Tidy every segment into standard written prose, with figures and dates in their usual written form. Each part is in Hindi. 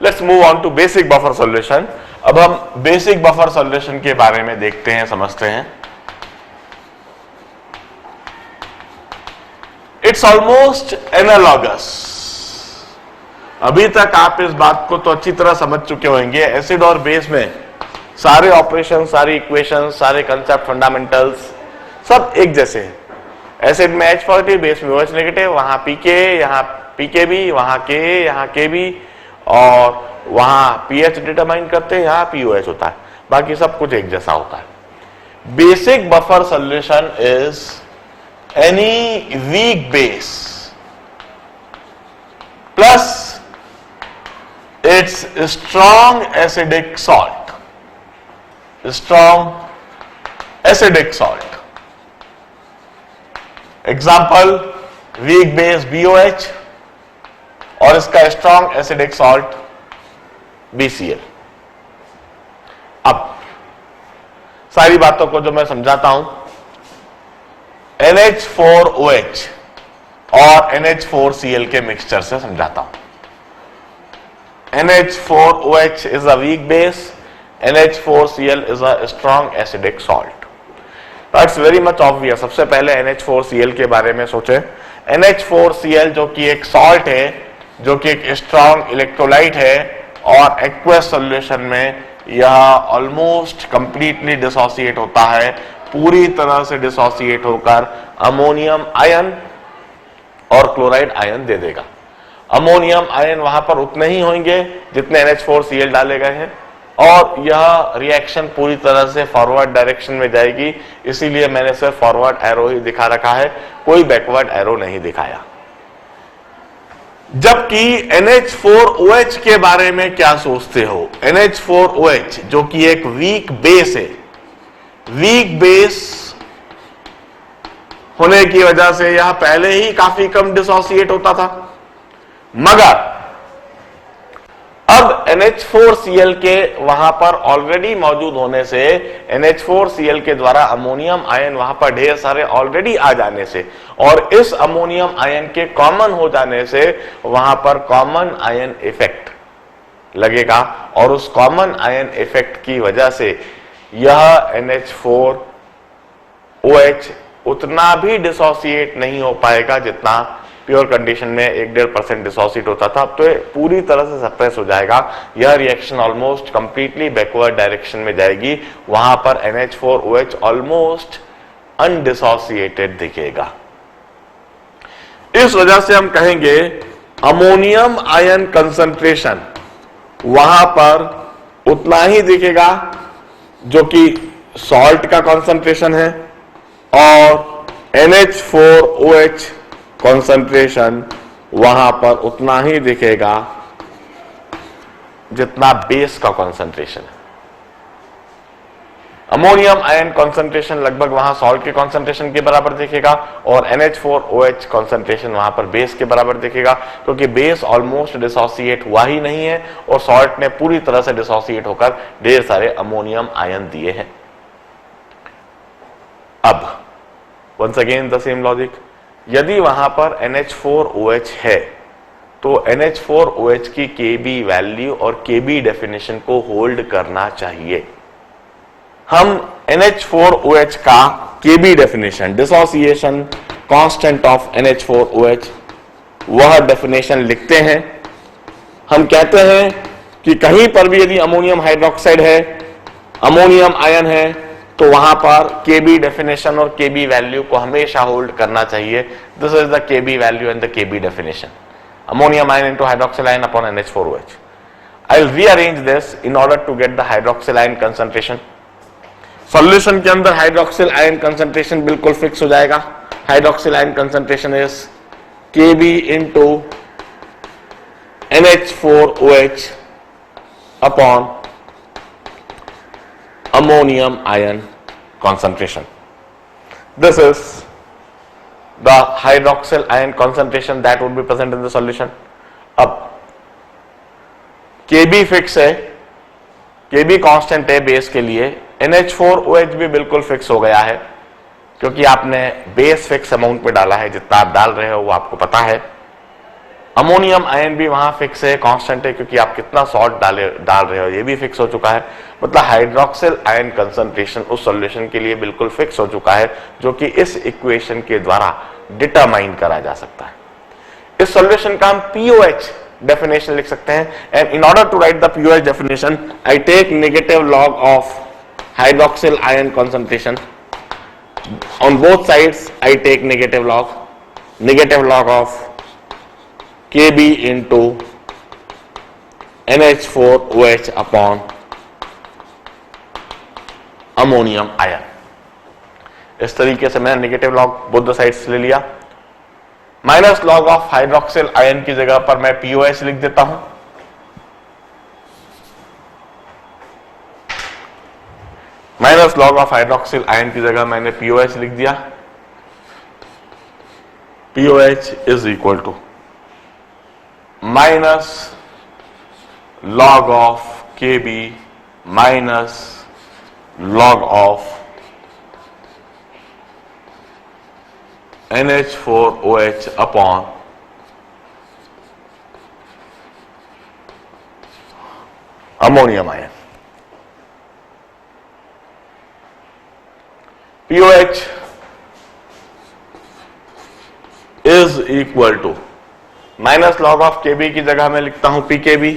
Let's move on to basic buffer solution. अब हम बेसिक बफर सॉल्यूशन के बारे में देखते हैं, समझते हैं। It's almost analogous. अभी तक आप इस बात को तो अच्छी तरह समझ चुके होंगे, एसिड और बेस में सारे ऑपरेशन, सारी इक्वेशन, सारे कंसेप्ट, फंडामेंटल्स सब एक जैसे हैं। एसिड में H पॉजिटिव, बेस में OH नेगेटिव, वहां pK, यहां pKb, वहां Ka, यहां Kb, और वहां pH डिटरमाइन करते हैं, यहां pOH होता है। बाकी सब कुछ एक जैसा होता है। Basic buffer solution is any weak base plus it's strong acidic salt, strong acidic salt. Example, weak base BOH और इसका स्ट्रॉन्ग एसिडिक सॉल्ट BCl। अब सारी बातों को जो मैं समझाता हूं, NH4OH और NH4Cl के मिक्सचर से समझाता हूं। NH4OH is a weak base, NH4Cl is a strong acidic salt. That's very much obvious. सबसे पहले NH4Cl के बारे में सोचें। NH4Cl जो कि एक सॉल्ट है, जो कि एक स्ट्रॉन्ग इलेक्ट्रोलाइट है, और एक्वस सॉल्यूशन में यह ऑलमोस्ट कंप्लीटली डिसोसिएट होता है, पूरी तरह से डिसोसिएट होकर अमोनियम आयन और क्लोराइड आयन दे देगा। अमोनियम आयन वहां पर उतने ही होंगे जितने NH4Cl डाले गए हैं, और यह रिएक्शन पूरी तरह से फॉरवर्ड डायरेक्शन में जाएगी। इसीलिए मैंने सिर्फ फॉरवर्ड एरो ही दिखा रखा है, कोई बैकवर्ड एरो नहीं दिखाया। जबकि NH4OH के बारे में क्या सोचते हो? NH4OH जो कि एक वीक बेस है, वीक बेस होने की वजह से यह पहले ही काफी कम डिसोसिएट होता था, मगर अब NH4Cl के वहां पर ऑलरेडी मौजूद होने से, NH4Cl के द्वारा अमोनियम आयन वहां पर ढेर सारे ऑलरेडी आ जाने से, और इस अमोनियम आयन के कॉमन हो जाने से वहां पर कॉमन आयन इफेक्ट लगेगा, और उस कॉमन आयन इफेक्ट की वजह से यह NH4OH उतना भी डिसोसिएट नहीं हो पाएगा जितना प्योर कंडीशन में 1-1.5% डिसोसिएट होता था। अब तो पूरी तरह से सप्रेस हो जाएगा। यह reaction almost completely backward direction में जाएगी, वहां पर NH4OH ऑलमोस्ट अनडिसोसिएटेड दिखेगा। इस वजह से हम कहेंगे अमोनियम आयन कंसंट्रेशन वहां पर उतना ही दिखेगा जो कि सॉल्ट का कंसंट्रेशन है, और NH4OH कंसंट्रेशन वहां पर उतना ही दिखेगा जितना बेस का कंसंट्रेशन है। अमोनियम आयन कंसंट्रेशन लगभग वहां सॉल्ट के कंसंट्रेशन के बराबर दिखेगा, और NH4OH कंसंट्रेशन वहां पर बेस के बराबर दिखेगा, क्योंकि बेस ऑलमोस्ट डिसोसिएट हुआ ही नहीं है और सॉल्ट ने पूरी तरह से डिसोसिएट होकर ढेर सारे अमोनियम आयन दिए हैं। अब once again the same logic, यदि वहां पर NH4OH है तो NH4OH की Kb वैल्यू और Kb डेफिनेशन को होल्ड करना चाहिए। हम NH4OH का Kb definition, dissociation constant of NH4OH, वह डेफिनेशन लिखते हैं। हम कहते हैं कि कहीं पर भी यदि अमोनियम हाइड्रोक्साइड है, अमोनियम आयन है, तो वहां पर Kb डेफिनेशन और Kb वैल्यू को हमेशा होल्ड करना चाहिए। This is the Kb value and the Kb definition, ammonium ion into hydroxyl ion upon NH4OH। I will rearrange this in order to get the hydroxyl ion concentration. Solution के अंदर हाइड्रोक्सिल आयन कंसंट्रेशन बिल्कुल फिक्स हो जाएगा। Hydroxyl ion concentration is Kb into NH4OH upon ammonium ion concentration. This is the hydroxyl ion concentration that would be present in the solution. अब Kb फिक्स है, Kb कांस्टेंट है बेस के लिए, NH4OH भी बिल्कुल फिक्स हो गया है, क्योंकि आपने बेस फिक्स अमाउंट पे डाला है, जितना आप डाल रहे हो वो आपको पता है। अमोनियम आयन भी वहां फिक्स है, कांस्टेंट है, क्योंकि आप कितना सॉल्ट डाल रहे हो ये भी फिक्स हो चुका है। मतलब हाइड्रोक्सिल आयन कंसंट्रेशन उस सॉल्यूशन के लिए बिल्कुल फिक्स हो चुका है, जो कि इस इक्वेशन के द्वारा डिटरमाइन करा जा सकता है। इस सॉल्यूशन का हम पीओएच डेफिनेशन लिख सकते हैं, and in order to write the pOH definition I take negative log of hydroxyl ion concentration on both sides. I take negative log of Kb into NH4OH upon ammonium ion. इस तरीके से मैंने negative log both the sides ले लिया। Minus log of hydroxyl ion की जगह पर मैं पीओएच लिख देता हूं। माइनस लॉग ऑफ हाइड्रोक्सिल आयन की जगह मैंने पीओएच लिख दिया। POH is equal to minus log of Kb minus log of NH4OH upon ammonium ion. POH is equal to minus log of KB की जगह मैं लिखता हूं PKB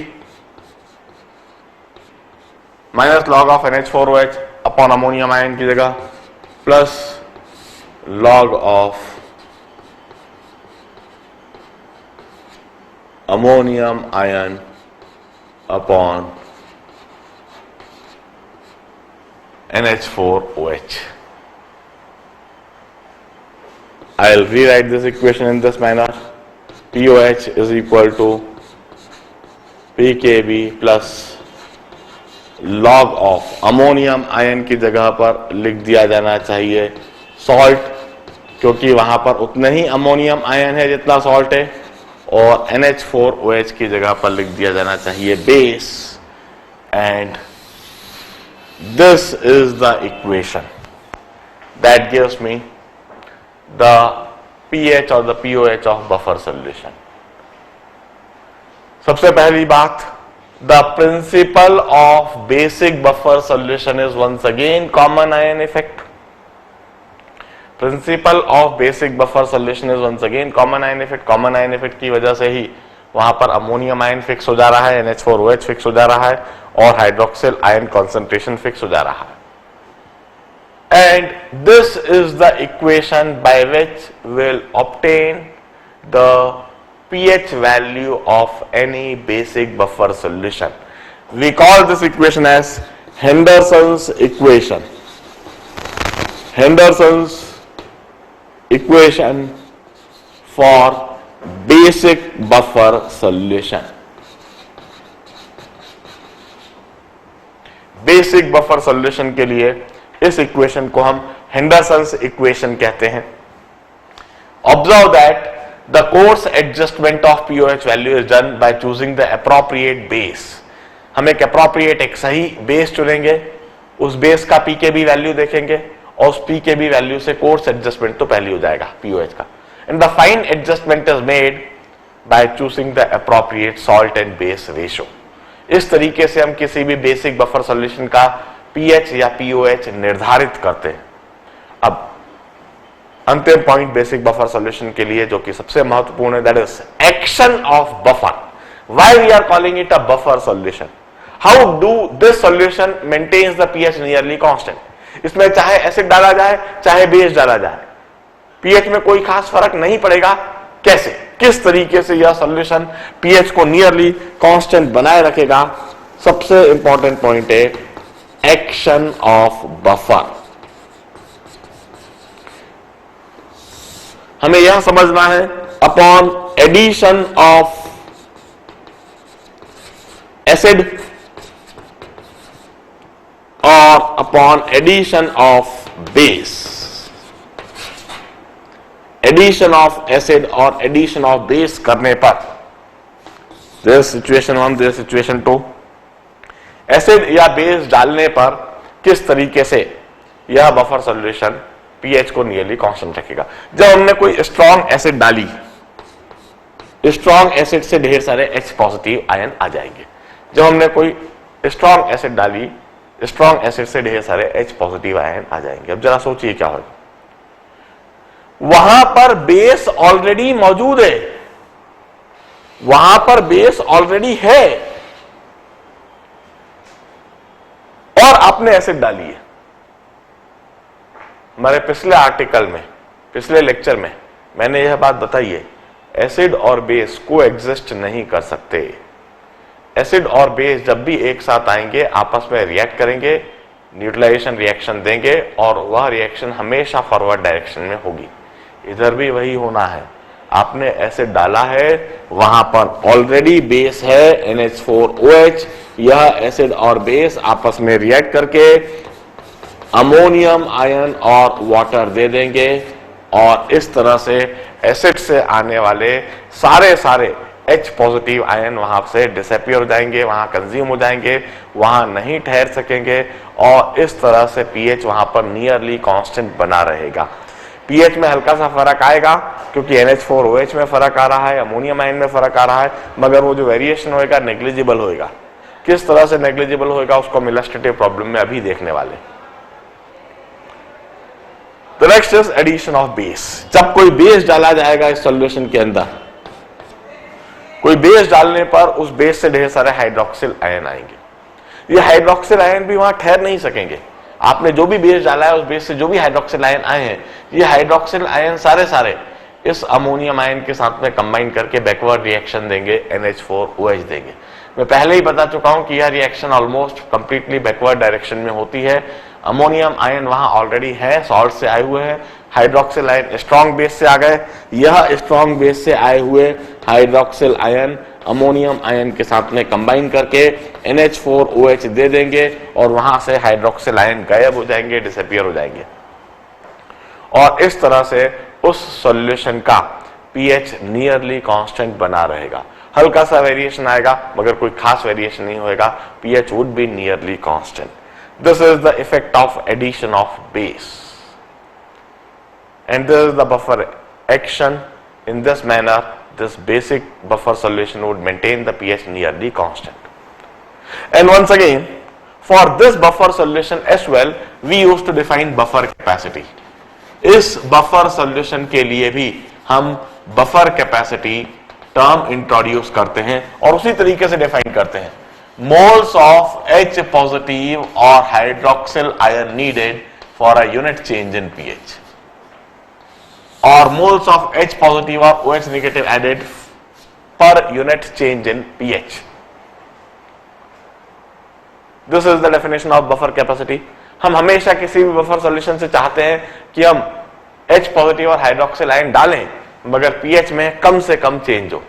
minus log of NH4OH upon ammonium ion की जगह plus log of ammonium ion upon NH4OH. I'll rewrite this equation in this manner. POH is equal to PKB plus log of ammonium ion की जगह पर लिख दिया जाना चाहिए सॉल्ट, क्योंकि वहां पर उतने ही अमोनियम आयन है जितना सॉल्ट है, और NH4OH की जगह पर लिख दिया जाना चाहिए base, and this is the equation that gives me the pH or the POH of buffer solution. सबसे पहली बात, the principle of basic buffer solution is once again common ion effect. Principle of basic buffer solution is once again common ion effect. Common ion effect की वजह से ही वहां पर अमोनियम आयन फिक्स हो जा रहा है, NH4OH फिक्स हो जा रहा है, और हाइड्रोक्सिल आयन कॉन्सेंट्रेशन फिक्स हो जा रहा है। And this is the equation by which we'll obtain the pH value of any basic buffer solution. We call this equation as Henderson's equation. Henderson's equation for basic buffer solution. Basic buffer solution के लिए इस इक्वेशन को हम हेंडरसन्स इक्वेशन कहते हैं। Observe that the course adjustment of pOH value is done by choosing the appropriate base. हम एक एप्रोप्रिएट, एक सही बेस चुनेंगे, उस बेस का पीकेबी वैल्यू देखेंगे, और उस पीकेबी वैल्यू से कोर्स एडजस्टमेंट तो पहले हो जाएगा पीओएच का, and the fine adjustment is made by choosing the appropriate salt and base ratio. इस तरीके से हम किसी भी बेसिक बफर सॉल्यूशन का पीएच या पीओएच निर्धारित करते हैं। अब अंतिम पॉइंट बेसिक बफर सॉल्यूशन के लिए जो कि सबसे महत्वपूर्ण है, that is action of buffer. Why we are calling it a buffer solution? How do this solution maintains the pH nearly constant? इसमें चाहे एसिड डाला जाए चाहे बेस डाला जाए, पीएच में कोई खास फर्क नहीं पड़ेगा। कैसे, किस तरीके से यह सॉल्यूशन पीएच को नियरली कांस्टेंट बनाए रखेगा? सबसे इंपॉर्टेंट पॉइंट है एक्शन ऑफ बफर। हमें यह समझना है अपॉन एडिशन ऑफ एसिड और upon addition of base, addition of acid और एडिशन ऑफ बेस करने पर, this situation 1, this situation 2, acid या बेस डालने पर किस तरीके से यह बफर सॉल्यूशन पीएच को नियरली कांस्टेंट रखेगा। जब हमने कोई स्ट्रॉन्ग एसिड डाली, स्ट्रॉन्ग एसिड से ढेर सारे H पॉजिटिव आयन आ जाएंगे। जब हमने कोई स्ट्रॉन्ग एसिड डाली, स्ट्रॉन्ग एसिड से ढेर सारे H पॉजिटिव आयन आ जाएंगे। अब जरा सोचिए क्या होगा, वहां पर बेस ऑलरेडी मौजूद है, वहां पर बेस ऑलरेडी है और आपने एसिड डाली है। हमारे पिछले आर्टिकल में, पिछले लेक्चर में मैंने यह बात बताई है, एसिड और बेस को एग्जिस्ट नहीं कर सकते। एसिड और बेस जब भी एक साथ आएंगे आपस में रिएक्ट करेंगे, न्यूट्रलाइजेशन रिएक्शन देंगे और वह रिएक्शन हमेशा फॉरवर्ड डायरेक्शन में होगी। इधर भी वही होना है। आपने एसिड डाला है, वहां पर ऑलरेडी बेस है NH4OH, यह एसिड और बेस आपस में रिएक्ट करके अमोनियम आयन और वाटर दे देंगे और इस तरह से एसिड से आने वाले सारे H पॉजिटिव आयन वहां से डिसअपियर हो जाएंगे, वहां कंज्यूम हो जाएंगे, वहां नहीं ठहर सकेंगे और इस तरह से pH वहां पर नियरली कांस्टेंट बना रहेगा। pH में हल्का सा फर्क आएगा क्योंकि NH4OH में फर्क आ रहा है, अमोनियम आयन में फर्क आ रहा है, मगर वो जो वेरिएशन होएगा नेग्लिजिबल होएगा। किस तरह से नेग्लिजिबल होएगा उसको हम इलस्ट्रेटिव प्रॉब्लम में अभी देखने वाले। तो next is addition of base. जब कोई बेस डाला जाएगा इस सॉल्यूशन के अंदर, कोई बेस डालने पर उस बेस से ढेर सारे हाइड्रोक्सिल आयन आएंगे। ये हाइड्रोक्सिल आयन भी वहां ठहर नहीं सकेंगे। आपने जो भी बेस डाला है उस बेस से जो भी हाइड्रोक्सिल आयन आए हैं, ये हाइड्रोक्सिल आयन सारे इस अमोनियम आयन के साथ में कंबाइन करके बैकवर्ड रिएक्शन देंगे, NH4OH देंगे। मैं पहले ही बता चुका हूं कि यह reaction almost completely backward direction में होती है। अमोनियम आयन वहां ऑलरेडी है, सॉल्ट से आए हुए हैं, हाइड्रोक्सिल आयन स्ट्रॉन्ग बेस से आ गए, यह स्ट्रॉन्ग बेस से आए हुए हाइड्रोक्सिल आयन अमोनियम आयन के साथ में कंबाइन करके NH4OH दे देंगे और वहां से हाइड्रोक्सिल आयन गायब हो जाएंगे, डिसअपियर हो जाएंगे और इस तरह से उस सॉल्यूशन का pH नियरली कांस्टेंट बना रहेगा। हल्का सा वेरिएशन आएगा मगर कोई खास वेरिएशन नहीं होएगा, pH would be nearly constant. This is the effect of addition of base and this is the buffer action. In this manner this basic buffer solution would maintain the pH nearly constant. And once again, for this buffer solution as well, we used to define buffer capacity. इस buffer solution के लिए भी हम buffer capacity term introduce करते हैं और उसी तरीके से define करते हैं। Moles of H positive or hydroxyl ion needed for a unit change in pH. Or moles of H positive or OH negative added per unit change in pH. This is the definition of buffer capacity. हम हमेशा किसी भी बफर सॉल्यूशन से चाहते हैं कि हम H पॉजिटिव और हाइड्रोक्सिल आयन डालें मगर pH में कम से कम चेंज हो।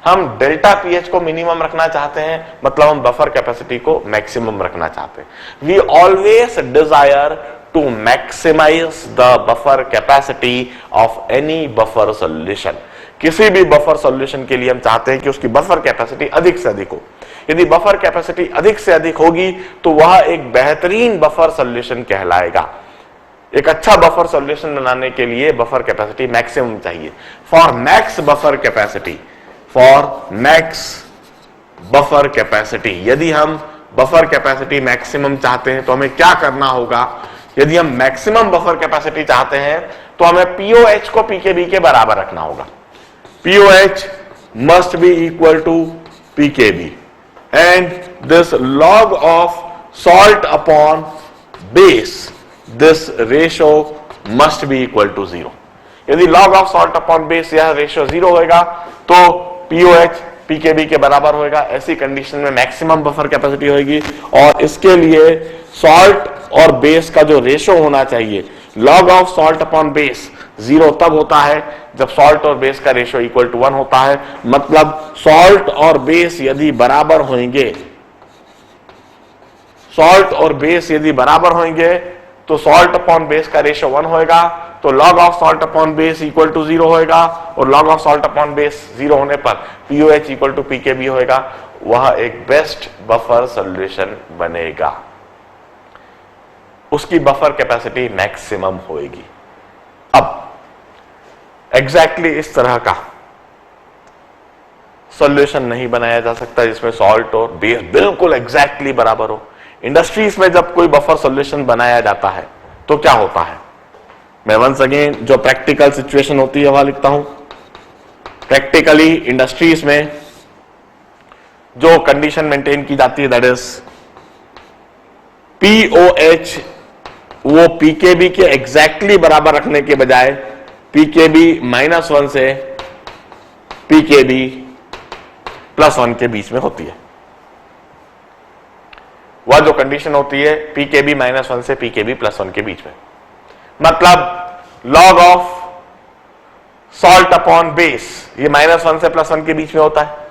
हम डेल्टा pH को मिनिमम रखना चाहते हैं, मतलब हम बफर कैपेसिटी को मैक्सिमम रखना चाहते हैं। We always desire to maximize the buffer capacity of any buffer solution. किसी भी बफर सॉल्यूशन के लिए हम चाहते हैं कि उसकी बफर कैपेसिटी अधिक से अधिक हो। यदि बफर कैपेसिटी अधिक से अधिक होगी तो वह एक बेहतरीन बफर सॉल्यूशन कहलाएगा। एक अच्छा बफर सॉल्यूशन बनाने के लिए बफर कैपेसिटी मैक्सिमम चाहिए। फॉर मैक्स बफर कैपेसिटी, यदि हम बफर कैपेसिटी मैक्सिमम चाहते हैं तो हमें क्या करना होगा? यदि हम मैक्सिमम बफर कैपेसिटी चाहते हैं तो हमें POH को PKB के बराबर रखना होगा। POH must be equal to PKB and this log of salt upon base, this ratio must be equal to 0. यदि log of salt upon base यह रेशियो 0 होगा तो POH PKB के बराबर होगा। ऐसी कंडीशन में मैक्सिमम बफर कैपेसिटी होगी और इसके लिए सॉल्ट और बेस का जो रेशो होना चाहिए, log of salt upon base 0 तब होता है जब सॉल्ट और बेस का रेशो इक्वल टू 1 होता है। मतलब सॉल्ट और बेस यदि बराबर होंगे, तो सॉल्ट अपॉन बेस का रेशो 1 होएगा, तो log of salt upon base equal to 0 होएगा और log of salt upon base 0 होने पर POH इक्वल टू PKB होएगा। वह एक बेस्ट बफर सॉल्यूशन बनेगा, उसकी बफर कैपेसिटी मैक्सिमम होएगी। अब एग्जैक्टली इस तरह का सॉल्यूशन नहीं बनाया जा सकता जिसमें सॉल्ट और बेस बिल्कुल एग्जैक्टली बराबर हो। इंडस्ट्रीज में जब कोई बफर सॉल्यूशन बनाया जाता है तो क्या होता है, मैं वंस अगेन जो प्रैक्टिकल सिचुएशन होती है वहां लिखता हूं। प्रैक्टिकली इंडस्ट्रीज में जो कंडीशन मेंटेन की जाती है दैट इज पीओएच वो पीकेबी के एग्जैक्टली बराबर रखने के बजाय पीकेबी -1 से पीकेबी +1 के बीच में होती है। वह जो कंडीशन होती है पीकेबी -1 से पीकेबी +1 के बीच में, मतलब log of salt upon base ये -1 से +1 के बीच में होता है।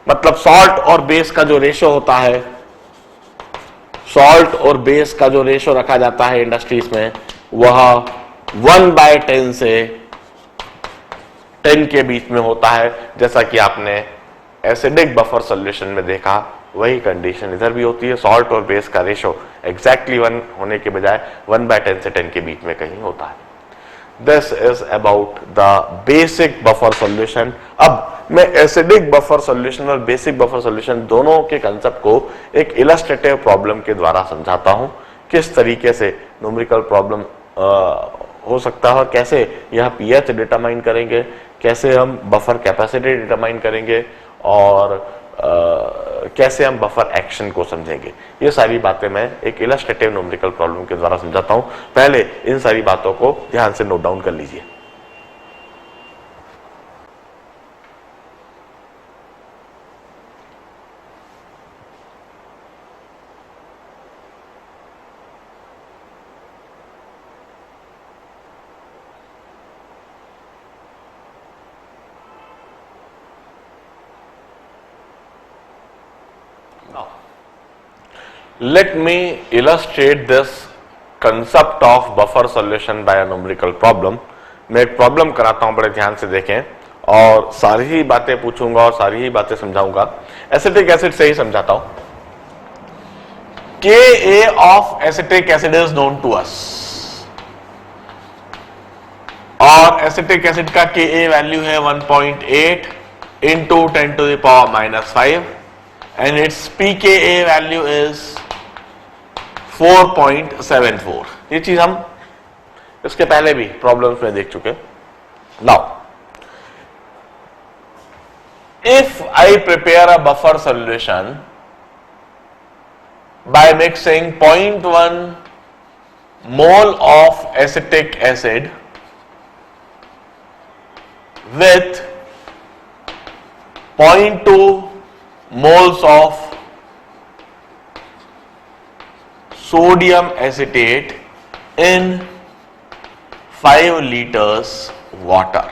मतलब सॉल्ट और बेस का जो रेशो होता है, सॉल्ट और बेस का जो रेशो रखा जाता है इंडस्ट्रीज में वह 1/10 से 10 के बीच में होता है। जैसा कि आपने एसिडिक बफर सॉल्यूशन में देखा वही कंडीशन इधर भी होती है। सॉल्ट और बेस का रेशो एग्जैक्टली 1 होने के बजाय 1/10 से 10 के बीच में कहीं होता है। This is about the basic buffer solution. अब मैं एसिडिक बफर सॉल्यूशन और बेसिक बफर सॉल्यूशन दोनों के कंसेप्ट को एक इलस्ट्रेटिव प्रॉब्लम के द्वारा समझाता हूं, किस तरीके से न्यूमेरिकल प्रॉब्लम हो सकता है और कैसे यह पीएच डिटरमाइन करेंगे, कैसे हम बफर कैपेसिटी डिटरमाइन करेंगे और कैसे हम बफर एक्शन को समझेंगे। ये सारी बातें मैं एक इलस्ट्रेटिव न्यूमेरिकल प्रॉब्लम के द्वारा समझाता हूं। पहले इन सारी बातों को ध्यान से नोट डाउन कर लीजिए। Let me illustrate this concept of buffer solution by a numerical problem. मैं एक प्रॉब्लम कराता हूं, बड़े ध्यान से देखें और सारी ही बातें पूछूंगा और सारी ही बातें समझाऊंगा। एसिटिक एसिड से ही समझाता हूं। Ka of acetic acid is known to us और एसिटिक एसिड का Ka वैल्यू है 1.8 into 10⁻⁻5 and its pKa value is 4.74। ये चीज हम इसके पहले भी प्रॉब्लम्स में देख चुके। Now if I prepare a buffer solution by mixing 0.1 mole of acetic acid with 0.2 moles of sodium acetate in 5 liters water.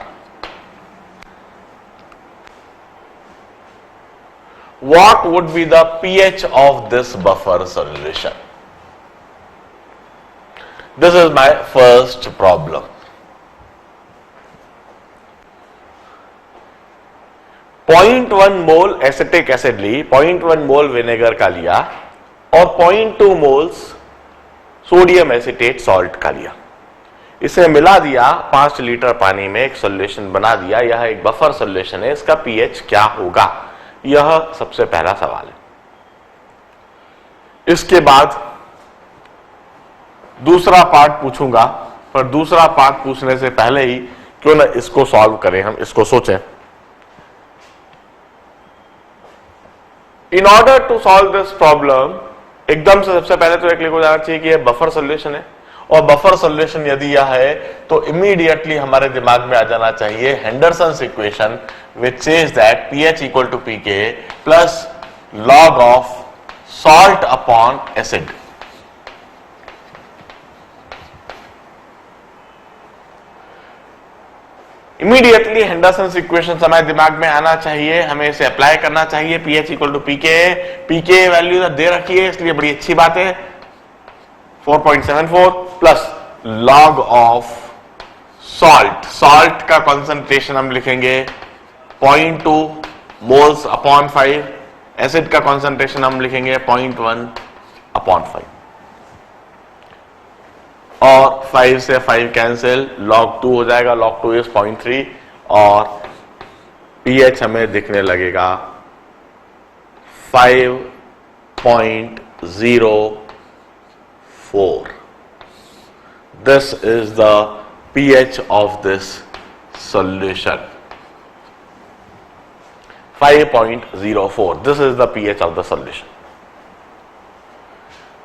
What would be the pH of this buffer solution? This is my first problem. .1 mole acetic acid ली, 0.1 मोल विनेगर का लिया और 0.2 मोल्स सोडियम एसिटेट सॉल्ट का लिया। इसे मिला दिया 5 लीटर पानी में, एक सॉल्यूशन बना दिया। यह एक बफर सॉल्यूशन है, इसका पीएच क्या होगा, यह सबसे पहला सवाल है। इसके बाद दूसरा पार्ट पूछूंगा, पर दूसरा पार्ट पूछने से पहले ही क्यों ना इसको सॉल्व करें, हम इसको सोचें। In order to solve this problem, एकदम से सबसे पहले तो एक क्लिक हो जाना चाहिए कि यह बफर सॉल्यूशन है और बफर सॉल्यूशन यदि यह है तो इमीडिएटली हमारे दिमाग में आ जाना चाहिए हेंडरसन्स equation which says that pH equal to pK plus log of salt upon acid. Immediately Henderson's equation हमारे दिमाग में आना चाहिए, हमें इसे अप्लाई करना चाहिए। pH equal to pK, pK value दे रखी है इसलिए बड़ी अच्छी बात है 4.74 plus log of salt, salt का कॉन्सेंट्रेशन हम लिखेंगे 0.2 मोल्स अपॉन 5, एसिड का कॉन्सेंट्रेशन हम लिखेंगे 0.1 अपॉन 5 और 5 से 5 कैंसिल, log 2 हो जाएगा, log 2 इज 0.3 और pH हमें दिखने लगेगा 5.04. This is the pH of this solution. 5.04. This is the pH of the solution.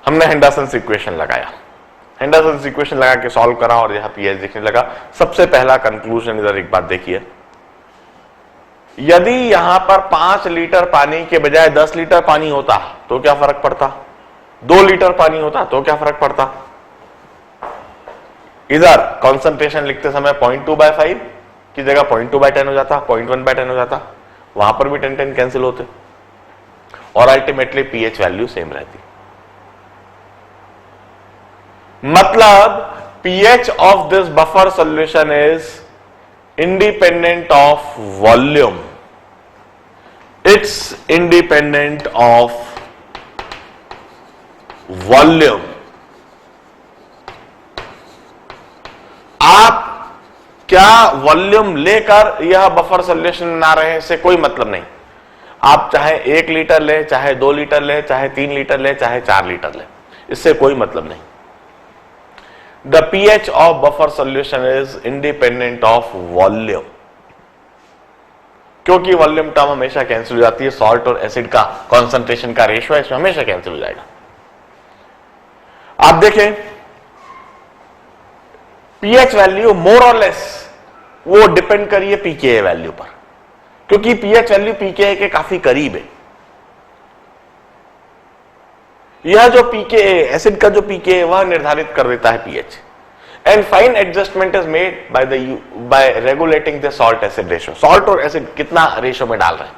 हमने हेंडरसन्स इक्वेशन लगाया, हेंडरसन्स इक्वेशन लगा के सॉल्व करा और यहां pH दिखने लगा। सबसे पहला कंक्लूजन इधर एक बात देखिए, यदि यहां पर 5 लीटर पानी के बजाय 10 लीटर पानी होता तो क्या फर्क पड़ता, 2 लीटर पानी होता तो क्या फर्क पड़ता। इधर कॉन्सेंट्रेशन लिखते समय 0.2/5 की जगह 0.2/10 हो जाता, 0.1/10 हो जाता, वहां पर भी 10 कैंसिल होते और अल्टीमेटली pH वैल्यू सेम रहती। मतलब pH of this buffer solution is independent of volume. It's independent of volume. आप क्या वॉल्यूम लेकर यह बफर सॉल्यूशन बना रहे हैं इससे कोई मतलब नहीं। आप चाहे 1 लीटर ले, चाहे 2 लीटर ले, चाहे 3 लीटर ले, चाहे 4 लीटर ले, इससे कोई मतलब नहीं। The pH of buffer solution is independent of volume. क्योंकि वॉल्यूम टर्म हमेशा कैंसिल हो जाती है, सॉल्ट और एसिड का कॉन्सेंट्रेशन का रेशियो है, इसमें हमेशा कैंसिल हो जाएगा। आप देखें pH वैल्यू मोर और लेस वो डिपेंड करिए pKa वैल्यू पर, क्योंकि pH वैल्यू pKa के काफी करीब है। यह जो pKa एसिड का जो pKa वह निर्धारित कर देता है pH, and fine adjustment is made by regulating the salt acid ratio. Salt और एसिड कितना रेशियो में डाल रहे हैं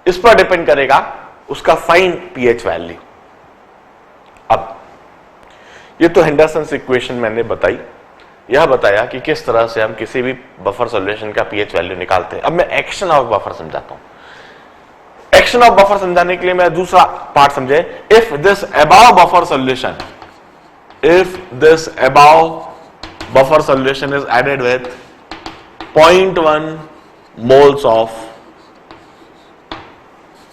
इस पर डिपेंड करेगा उसका फाइन pH वैल्यू। अब ये तो हेंडरसन्स इक्वेशन मैंने बताई, यह बताया कि किस तरह से हम किसी भी बफर सॉल्यूशन का pH वैल्यू निकालते हैं। अब मैं एक्शन ऑफ बफर समझाता हूं। एक्शन ऑफ बफर समझाने के लिए मैं दूसरा पार्ट समझे। If this above buffer solution, if this above buffer solution is added with 0.1 moles of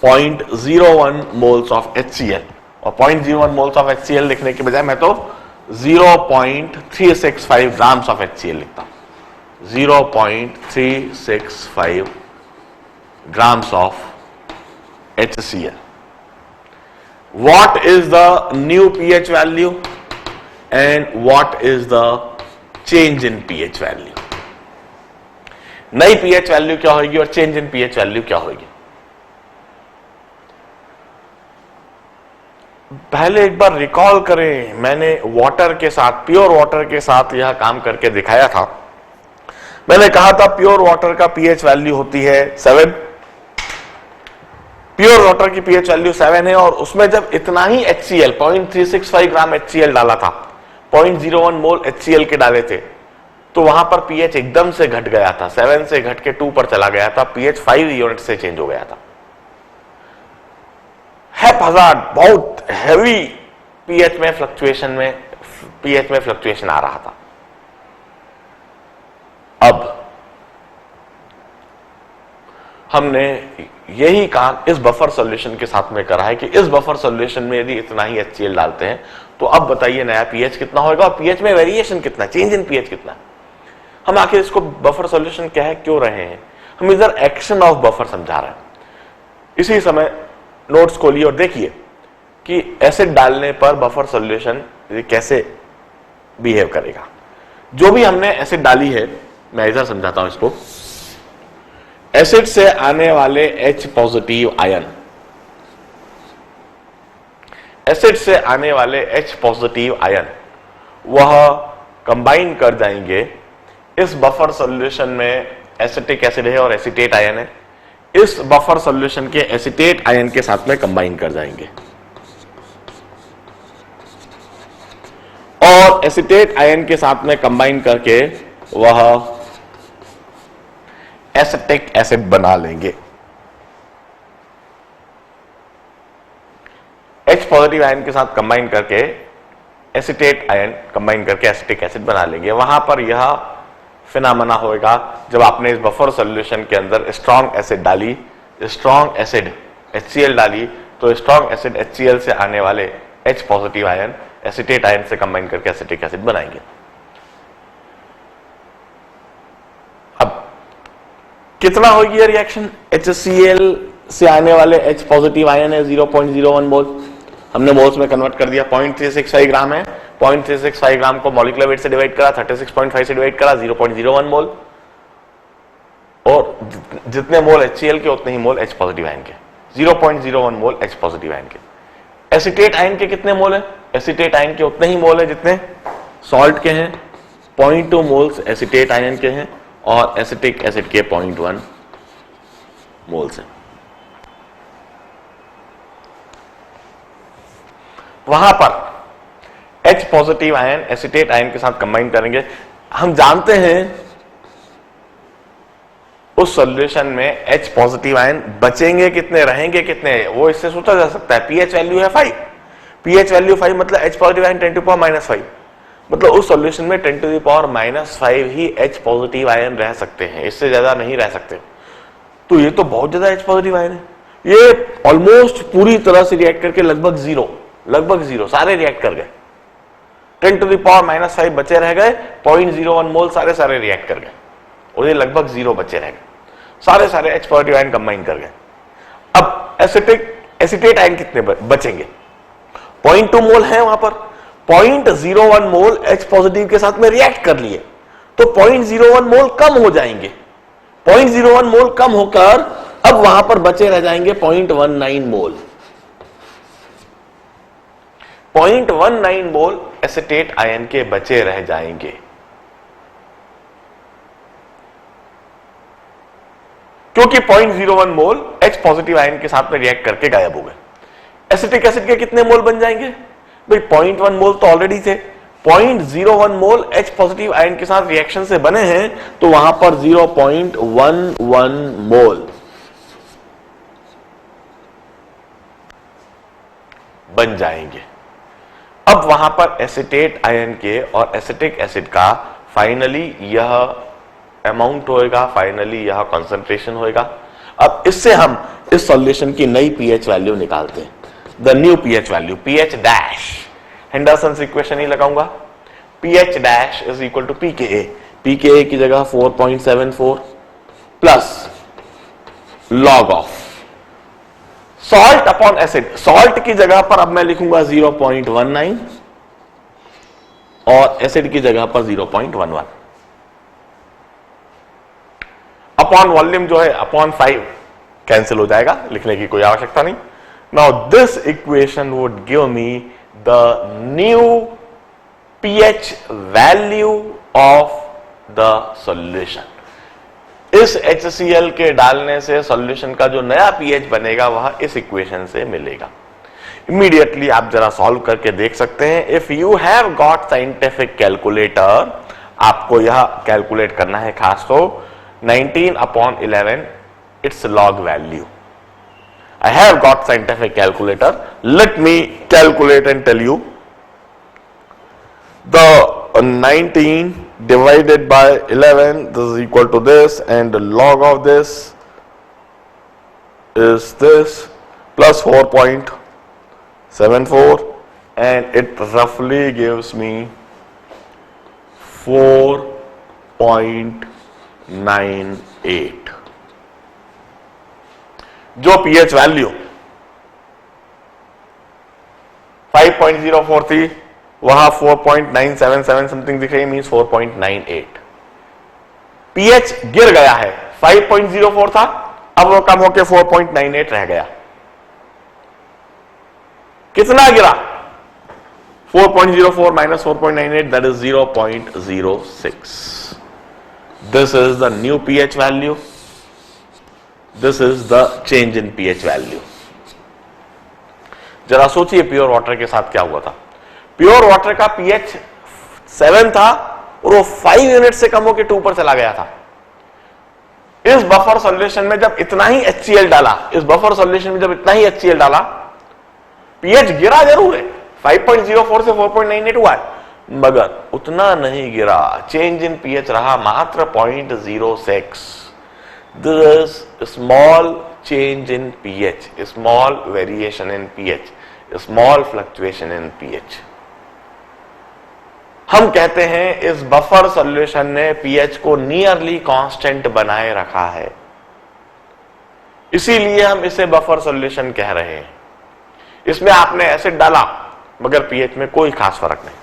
0.01 moles of HCl, और 0.01 moles of HCl लिखने के बजाय मैं तो 0.365 grams of HCl लिखता हूं। 0.365 grams of HCl. What is the new pH value and what is the change in pH value? नई pH वैल्यू क्या होगी और चेंज इन pH वैल्यू क्या होगी? पहले एक बार रिकॉल करें, मैंने वाटर के साथ, प्योर वाटर के साथ यह काम करके दिखाया था। मैंने कहा था प्योर वाटर का pH वैल्यू होती है 7। प्योर वाटर की pH वैल्यू 7 है और उसमें जब इतना ही HCl 0.365 ग्राम HCl डाला था, 0.01 मोल HCl के डाले थे, तो वहां पर pH एकदम से घट गया था, 7 से घट के 2 पर चला गया था, pH 5 यूनिट से चेंज हो गया था। हैप्पजार्ड बहुत हैवी pH में फ्लक्चुएशन आ रहा था। अब हमने यही काम इस बफर सॉल्यूशन के साथ में करा है कि इस बफर सॉल्यूशन में यदि इतना ही HCl डालते हैं तो अब बताइए नया pH कितना होगा और pH में वेरिएशन कितना, चेंज इन pH कितना। हम आखिर इसको बफर सॉल्यूशन कह क्यों रहे हैं, हम इधर एक्शन ऑफ बफर समझा रहे हैं। इसी समय नोट्स खोलिए और देखिए कि एसिड डालने पर बफर सॉल्यूशन कैसे बिहेव करेगा। जो भी हमने एसिड डाली है, मैं इधर समझाता हूं इसको। एसिड से आने वाले H पॉजिटिव आयन, एसिड से आने वाले H पॉजिटिव आयन वह कंबाइन कर जाएंगे इस बफर सॉल्यूशन में। एसिटिक एसिड है और एसीटेट आयन है, इस बफर सॉल्यूशन के एसीटेट आयन के साथ में कंबाइन कर जाएंगे और एसीटेट आयन के साथ में कंबाइन करके वह एसिटिक एसिड बना लेंगे। H पॉजिटिव आयन के साथ कंबाइन करके एसीटेट आयन कंबाइन करके एसिटिक एसिड बना लेंगे। वहां पर यह फिनोमेना होगा जब आपने इस बफर सॉल्यूशन के अंदर स्ट्रॉन्ग एसिड डाली, स्ट्रॉन्ग एसिड HCl डाली, तो स्ट्रॉन्ग एसिड HCl से आने वाले H positive ion acetate ion से कंबाइन करके एसिटिक एसिड बनाएंगे। अब कितना होगी ये रिएक्शन? HCl से आने वाले H पॉजिटिव आयन है 0.01 मोल, हमने मोल्स में कन्वर्ट कर दिया। 0.365 ग्राम है, 0.365 ग्राम को मॉलिक्यूलर वेट से डिवाइड करा, 36.5 से डिवाइड करा, 0.01 मोल, और जितने मोल HCl के उतने ही मोल H पॉजिटिव आयन के, 0.01 मोल H पॉजिटिव आयन के। एसिटेट आयन के कितने मोल है? एसिटेट आयन के उतने ही मोल है जितने सॉल्ट के हैं, 0.2 मोल्स एसिटेट आयन के हैं और एसिटिक एसिड के 0.1 मोल्स हैं। वहां पर H positive ion acetate ion के साथ कंबाइन करेंगे। हम जानते हैं उस सॉल्यूशन में H पॉजिटिव आयन बचेंगे कितने, रहेंगे कितने, वो इससे सोचा जा सकता है। pH वैल्यू है 5, pH वैल्यू 5 मतलब H positive ion 10 to power -5, मतलब उस सॉल्यूशन में 10 टू पावर -5 ही H पॉजिटिव आयन रह सकते हैं, इससे ज्यादा नहीं रह सकते। तो ये तो बहुत ज्यादा H पॉजिटिव आयन है, ये ऑलमोस्ट पूरी तरह से रिएक्ट करके लगभग जीरो सारे रिएक्ट कर गए। 10 टू पावर -5 बचे रह गए, 0.01 मोल सारे रिएक्ट कर गए और ये लगभग 0 बचे रह गए, सारे H पॉजिटिव आयन कंबाइन कर गए। अब एसिटेट आयन कितने बचेंगे? 0.2 मोल है वहां पर, 0.01 मोल H पॉजिटिव के साथ में रिएक्ट कर लिए, तो 0.01 मोल कम हो जाएंगे। 0.01 मोल कम होकर अब वहां पर बचे रह जाएंगे 0.19 मोल। 0.19 मोल एसिटेट आयन के बचे रह जाएंगे, क्योंकि 0.01 मोल H पॉजिटिव आयन के साथ में रिएक्ट करके गायब हो गए। एसिटिक एसिड के कितने मोल बन जाएंगे भाई? 0.1 मोल तो ऑलरेडी थे, 0.01 मोल H पॉजिटिव आयन के साथ रिएक्शन से बने हैं, तो वहां पर 0.11 मोल बन जाएंगे। अब वहां पर एसिटेट आयन के और एसिटिक एसिड का फाइनली यह अमाउंट होएगा, फाइनली यह कंसंट्रेशन होएगा। अब इससे हम इस सॉल्यूशन की नई pH वैल्यू निकालते हैं, the new pH value, pH dash, Henderson's equation ही लगाऊंगा, pH dash is equal to pKa, pKa की जगह 4.74 plus log of salt upon acid, salt की जगह पर अब मैं लिखूंगा 0.19 और एसिड की जगह पर 0.11, अपॉन वॉल्यूम जो है अपॉन 5 कैंसिल हो जाएगा, लिखने की कोई आवश्यकता नहीं। Now this equation would give me the new pH value of the solution. इस HCl के डालने से सॉल्यूशन का जो नया pH बनेगा वह इस इक्वेशन से मिलेगा। इमीडिएटली आप जरा सॉल्व करके देख सकते हैं। If you have got scientific calculator, आपको यह कैलकुलेट करना है खास तो 19/11 its log value. I have got scientific calculator. Let me calculate and tell you. The 19 divided by 11, this is equal to this, and the log of this is this, plus 4.74, and it roughly gives me 4.98। जो pH वैल्यू 5.04 थी वहां 4.977 समथिंग दिख रही, मींस 4.98। pH गिर गया है, 5.04 था, अब वो कम होकर 4.98 रह गया। कितना गिरा? 4.04 minus 4.98, that is 0.06. This is the new pH value. This is the change in pH value. जरा सोचिए प्योर वाटर के साथ क्या हुआ था। प्योर वाटर का pH 7 था और वो 5 यूनिट से कम होकर 2 पर चला गया था। इस बफर सॉल्यूशन में जब इतना ही HCl डाला, इस बफर सॉल्यूशन में जब इतना ही HCl डाला, pH गिरा जरूर है, 5.04 से 4.98 हुआ है, मगर उतना नहीं गिरा, चेंज इन पीएच रहा मात्र 0.06। This is small change in pH, small variation in pH, small fluctuation in pH. हम कहते हैं इस बफर सॉल्यूशन ने पीएच को नियरली कांस्टेंट बनाए रखा है, इसीलिए हम इसे बफर सॉल्यूशन कह रहे हैं। इसमें आपने एसिड डाला मगर पीएच में कोई खास फर्क नहीं।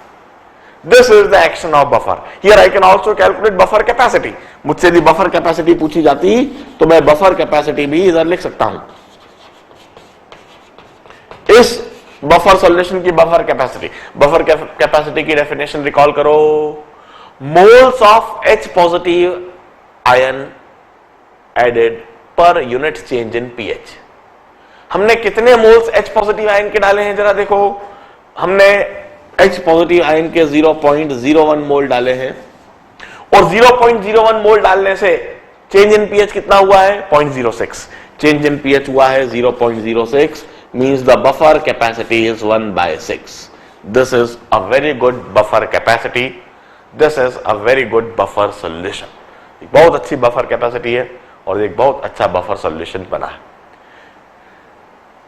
This is the action of buffer. Here I can also calculate buffer capacity. मुझसे यदि बफर कैपेसिटी पूछी जाती तो मैं बफर कैपेसिटी भी इधर लिख सकता हूं। इस बफर सॉल्यूशन की बफर कैपेसिटी की डेफिनेशन रिकॉल करो। Moles of H positive ion added per unit change in pH. हमने कितने मोल्स H पॉजिटिव आयन के डाले हैं जरा देखो। हमने H पॉजिटिव आयन के 0.01 मोल डाले हैं और 0.01 मोल डालने से चेंज इन पीएच कितना हुआ है? 0.06। चेंज इन पीएच हुआ है 0.06, means the buffer capacity is 1/6. This is a very good buffer capacity. This is a very good buffer solution. एक बहुत अच्छी बफर कैपेसिटी है और एक बहुत अच्छा बफर सॉल्यूशन बना है।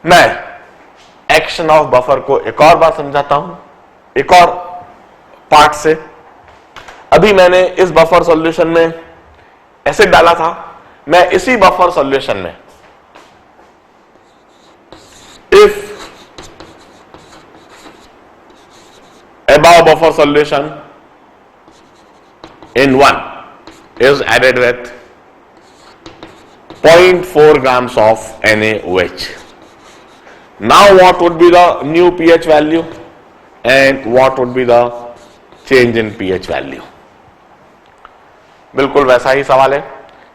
मैं एक्शन ऑफ बफर को एक और बार समझाता हूं, एक और पार्ट से। अभी मैंने इस बफर सॉल्यूशन में एसिड डाला था, मैं इसी बफर सॉल्यूशन में if above buffer solution in 1 is added with 0.4 grams of NaOH. Now what would be the new pH value and what would be the change in pH value? बिल्कुल वैसा ही सवाल है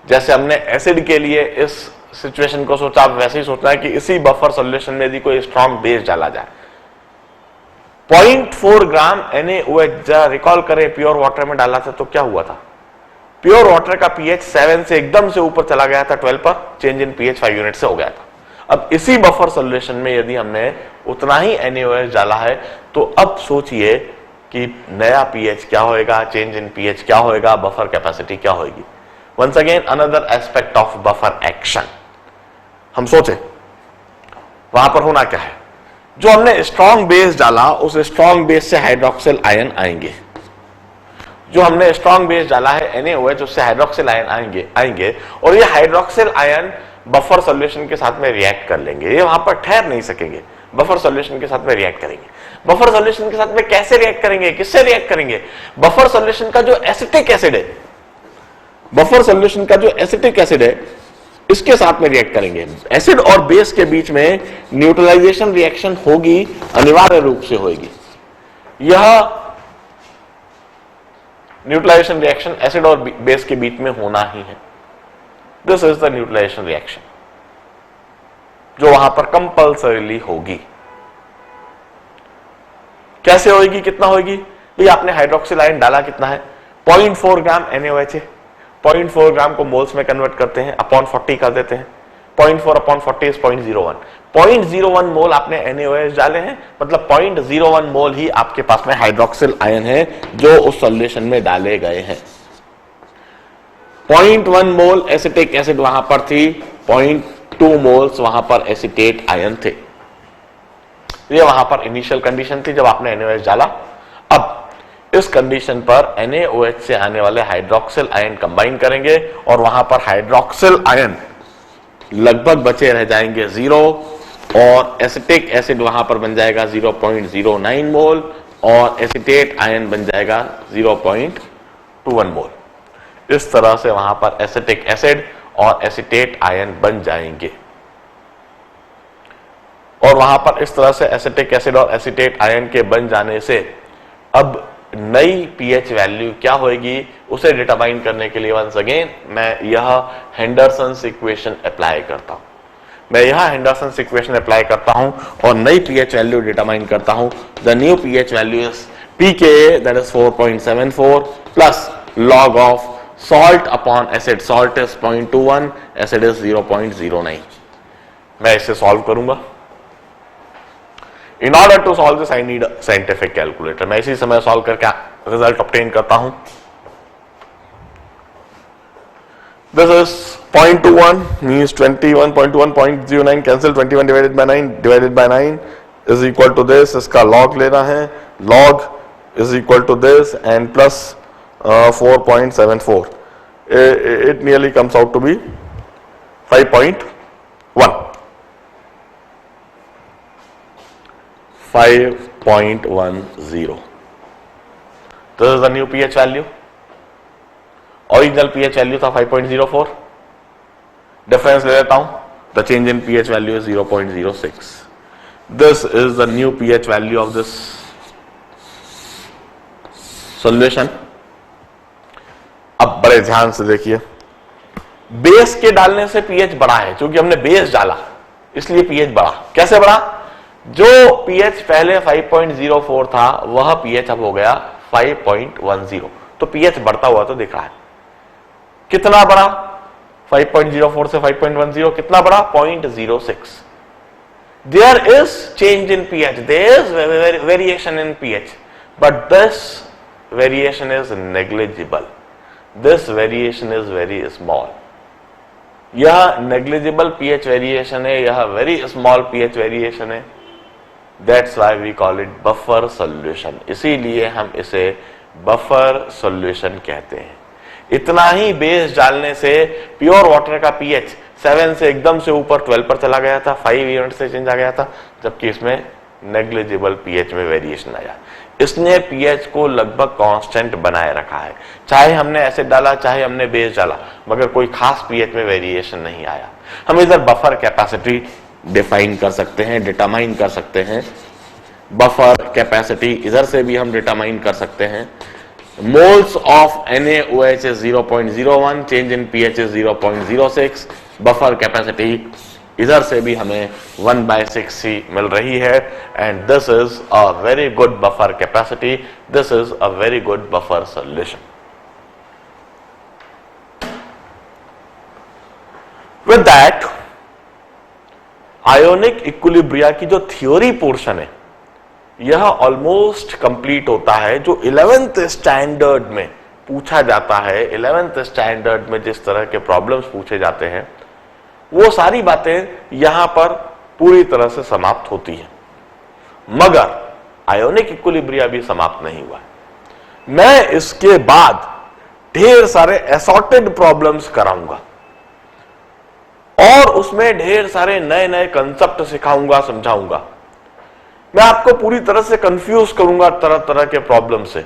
जैसे हमने एसिड के लिए इस सिचुएशन को सोचा, वैसे ही सोचना है कि इसी बफर सॉल्यूशन में यदि कोई स्ट्रॉन्ग बेस डाला जाए। 0.4 ग्राम NaOH जरा रिकॉल करें, प्योर वाटर में डाला था तो क्या हुआ था? प्योर वाटर का पीएच 7 से एकदम से ऊपर चला गया था 12 पर, चेंज इन पीएच 5 यूनिट से हो गया था। अब इसी बफर सॉल्यूशन में यदि हमने उतना ही NaOH डाला है तो अब सोचिए कि नया पीएच क्या होएगा, चेंज इन पीएच क्या होएगा, बफर कैपेसिटी क्या होगी। Once again another aspect of buffer action. हम सोचे वहां पर होना क्या है, जो हमने स्ट्रॉन्ग बेस डाला उस स्ट्रॉन्ग बेस से हाइड्रोक्सिल आयन आएंगे। जो हमने स्ट्रॉन्ग बेस डाला है NaOH, उससे हाइड्रोक्सिल आयन आएंगे और ये हाइड्रोक्सिल आयन बफर सॉल्यूशन के साथ में रिएक्ट कर लेंगे। ये वहां पर ठहर नहीं सकेंगे, बफर सॉल्यूशन के साथ में रिएक्ट करेंगे। बफर सॉल्यूशन के साथ में कैसे रिएक्ट करेंगे, किससे रिएक्ट करेंगे? बफर सॉल्यूशन का जो एसिटिक एसिड है, बफर सॉल्यूशन का जो एसिटिक एसिड है इसके साथ में रिएक्ट करेंगे। एसिड और बेस के बीच में न्यूट्रलाइजेशन रिएक्शन होगी, अनिवार्य रूप से होगी। यह न्यूट्रलाइजेशन रिएक्शन एसिड और बेस के बीच में होना ही है। This is the neutralization reaction जो वहां पर कंपल्सरीली होगी। कैसे होगी, कितना होगी? भाई आपने हाइड्रोक्सिल आयन डाला, कितना है? 0.4 ग्राम NaOH है। 0.4 ग्राम को मोल्स में कन्वर्ट करते हैं, अपॉन 40 कर देते हैं। 0.4 अपॉन 40 इज 0.01। 0.01 मोल आपने NaOH डाले हैं, मतलब 0.01 मोल ही आपके पास में हाइड्रोक्सिल आयन है जो उस सॉल्यूशन में डाले गए हैं। 0.1 मोल एसिटिक एसिड वहां पर थी, 0.2 मोल्स वहां पर एसिटेट आयन थे। ये वहां पर इनिशियल कंडीशन थी जब आपने NaOH डाला। अब इस कंडीशन पर NaOH से आने वाले हाइड्रोक्सिल आयन कंबाइन करेंगे और वहां पर हाइड्रोक्सिल आयन लगभग बचे रह जाएंगे 0 और एसिटिक एसिड वहां पर बन जाएगा 0.09 मोल और एसिटेट आयन बन जाएगा 0.21 मोल। इस तरह से वहां पर एसिटिक एसिड और एसिटेट आयन बन जाएंगे और वहां पर इस तरह से एसिटिक एसिड और एसिटेट आयन के बन जाने से अब नई पीएच वैल्यू क्या होगी उसे डिटरमाइन करने के लिए वंस अगेन मैं यह हेंडरसन्स इक्वेशन अप्लाई करता हूं। मैं यह हेंडरसन्स इक्वेशन अप्लाई करता हूं और नई पीएच वैल्यू डिटरमाइन करता हूं। The new pH value is pKa, that is 4.74 plus log of salt upon acid. Salt is 0.21, acid is 0.09. मैं इसे सॉल्व करूंगा। In order to solve this I need scientific calculator. मैं इसी समय सॉल्व करके रिजल्ट ऑब्टेन करता हूं। This is 0.21 means 21.21 0.09 cancel 21 divided by 9 is equal to this। इसका log लेना है, log is equal to this and plus 4.74। It nearly comes out to be 5.1। 5.10। This is the new pH value। Original pH value था 5.04। डिफरेंस ले लेता हूं। The change in pH value is 0.06। This is the new pH value of this solution. अब बड़े ध्यान से देखिए, बेस के डालने से pH बढ़ा है, क्योंकि हमने बेस डाला इसलिए pH बढ़ा। कैसे बढ़ा? जो pH पहले 5.04 था वह pH अब हो गया 5.10। तो pH बढ़ता हुआ तो दिख रहा है। कितना बढ़ा? 5.04 से 5.10 कितना बढ़ा? 0.06। There is change in pH, there is variation in pH, but this variation is negligible, this variation is very small। यह negligible pH variation है, यह very small pH variation है। That's why we call it buffer solution। इसीलिए हम इसे बफर सॉल्यूशन कहते हैं। इतना ही बेस डालने से प्योर वाटर का pH 7 से एकदम से ऊपर 12 पर चला गया था, 5 यूनिट से चेंज आ गया था, जबकि इसमें नेग्लिजिबल pH में वेरिएशन आया। इसने pH को लगभग कांस्टेंट बनाए रखा है, चाहे हमने एसिड डाला चाहे हमने बेस डाला, मगर कोई खास pH में वेरिएशन नहीं आया। हम इधर बफर कैपेसिटी डिफाइन कर सकते हैं, डिटरमाइन कर सकते हैं। बफर कैपेसिटी इधर से भी हम डिटरमाइन कर सकते हैं। Moles of NaOH is 0.01, change in pH is 0.06। Buffer capacity इधर से भी हमें 1/6 ही मिल रही है। And this is a very good buffer capacity, this is a very good buffer solution. With that ionic equilibria की जो थ्योरी पोर्शन है यह ऑलमोस्ट कंप्लीट होता है। जो 11th स्टैंडर्ड में पूछा जाता है, 11th स्टैंडर्ड में जिस तरह के प्रॉब्लम्स पूछे जाते हैं वो सारी बातें यहां पर पूरी तरह से समाप्त होती हैं, मगर आयोनिक इक्विलिब्रिया भी समाप्त नहीं हुआ है। मैं इसके बाद ढेर सारे असॉर्टेड प्रॉब्लम्स कराऊंगा और उसमें ढेर सारे नए नए कंसेप्ट सिखाऊंगा, समझाऊंगा। मैं आपको पूरी तरह से कंफ्यूज करूंगा तरह तरह के प्रॉब्लम से।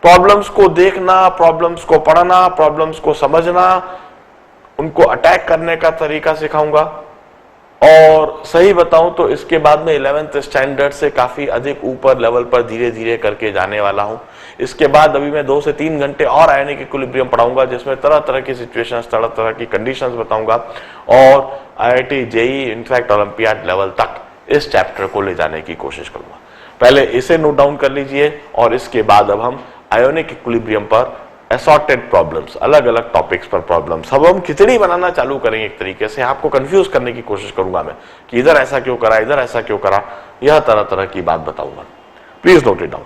प्रॉब्लम्स को देखना, प्रॉब्लम्स को पढ़ना, प्रॉब्लम्स को समझना, उनको अटैक करने का तरीका सिखाऊंगा। और सही बताऊं तो इसके बाद में 11th स्टैंडर्ड से काफी अधिक ऊपर लेवल पर धीरे धीरे करके जाने वाला हूं। इसके बाद अभी मैं 2 से 3 घंटे और आयोनिक इक्विलिब्रियम पढ़ाऊंगा, जिसमें तरह तरह की सिचुएशंस, तरह तरह की कंडीशंस बताऊंगा और IIT JEE in fact olympiad level तक इस चैप्टर को ले जाने की कोशिश करूंगा। पहले इसे नोट डाउन कर लीजिए और इसके बाद अब हम आयोनिक इक्विलिब्रियम पर असॉर्टेड प्रॉब्लम्स, अलग अलग टॉपिक्स पर प्रॉब्लम्स, अब हम खिचड़ी बनाना चालू करेंगे। एक तरीके से आपको कंफ्यूज करने की कोशिश करूंगा मैं कि इधर ऐसा क्यों करा, इधर ऐसा क्यों करा, यह तरह तरह की बात बताऊंगा। Please note it down.